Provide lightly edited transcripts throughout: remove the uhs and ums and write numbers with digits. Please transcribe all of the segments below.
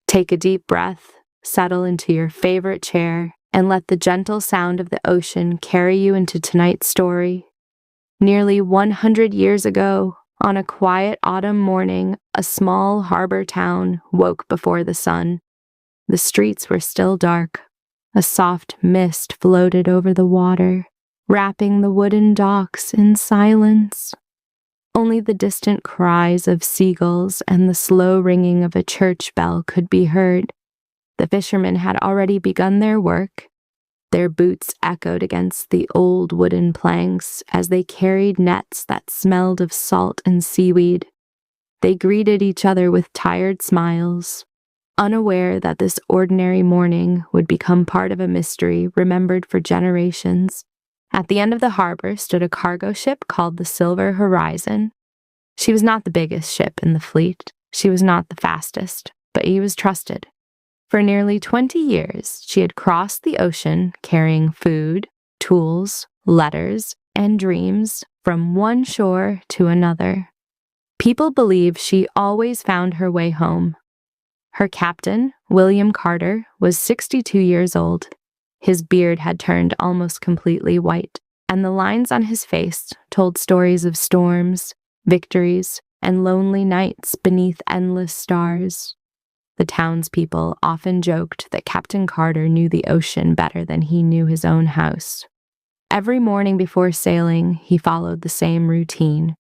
Take a deep breath, settle into your favorite chair, and let the gentle sound of the ocean carry you into tonight's story. Nearly 100 years ago, on a quiet autumn morning, a small harbor town woke before the sun. The streets were still dark. A soft mist floated over the water, wrapping the wooden docks in silence. Only the distant cries of seagulls and the slow ringing of a church bell could be heard. The fishermen had already begun their work. Their boots echoed against the old wooden planks as they carried nets that smelled of salt and seaweed. They greeted each other with tired smiles, unaware that this ordinary morning would become part of a mystery remembered for generations. At the end of the harbor stood a cargo ship called the Silver Horizon. She was not the biggest ship in the fleet. She was not the fastest, but he was trusted. For nearly 20 years, she had crossed the ocean carrying food, tools, letters, and dreams from one shore to another. People believe she always found her way home. Her captain, William Carter, was 62 years old. His beard had turned almost completely white, and the lines on his face told stories of storms, victories, and lonely nights beneath endless stars. The townspeople often joked that Captain Carter knew the ocean better than he knew his own house. Every morning before sailing, he followed the same routine.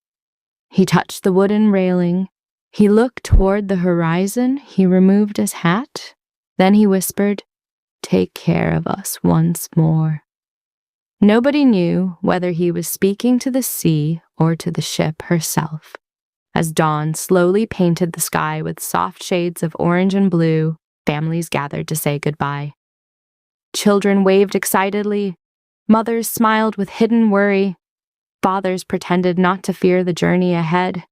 He touched the wooden railing. He looked toward the horizon. He removed his hat. Then he whispered, "Take care of us once more." Nobody knew whether he was speaking to the sea or to the ship herself. As dawn slowly painted the sky with soft shades of orange and blue, families gathered to say goodbye. Children waved excitedly. Mothers smiled with hidden worry. Fathers pretended not to fear the journey ahead.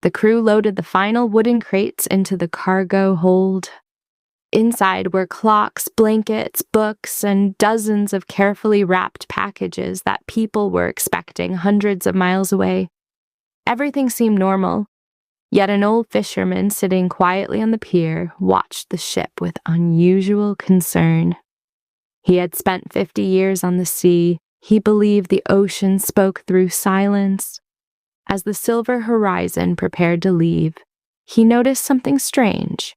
The crew loaded the final wooden crates into the cargo hold. Inside were clocks, blankets, books, and dozens of carefully wrapped packages that people were expecting hundreds of miles away. Everything seemed normal, yet an old fisherman sitting quietly on the pier watched the ship with unusual concern. He had spent 50 years on the sea. He believed the ocean spoke through silence. As the Silver Horizon prepared to leave, he noticed something strange.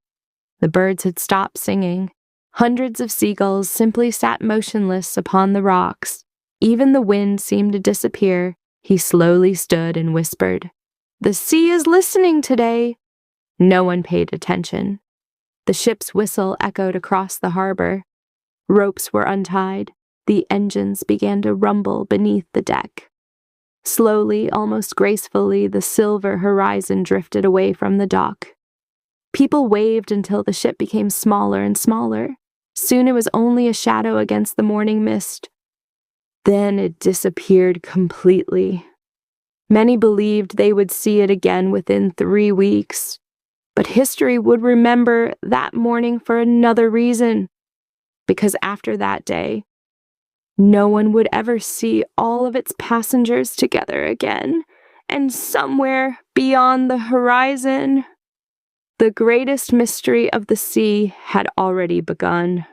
The birds had stopped singing. Hundreds of seagulls simply sat motionless upon the rocks. Even the wind seemed to disappear. He slowly stood and whispered, "The sea is listening today." No one paid attention. The ship's whistle echoed across the harbor. Ropes were untied. The engines began to rumble beneath the deck. Slowly, almost gracefully, the Silver Horizon drifted away from the dock. People waved until the ship became smaller and smaller. Soon it was only a shadow against the morning mist. Then it disappeared completely. Many believed they would see it again within 3 weeks. But history would remember that morning for another reason. Because after that day, no one would ever see all of its passengers together again. And somewhere beyond the horizon, the greatest mystery of the sea had already begun.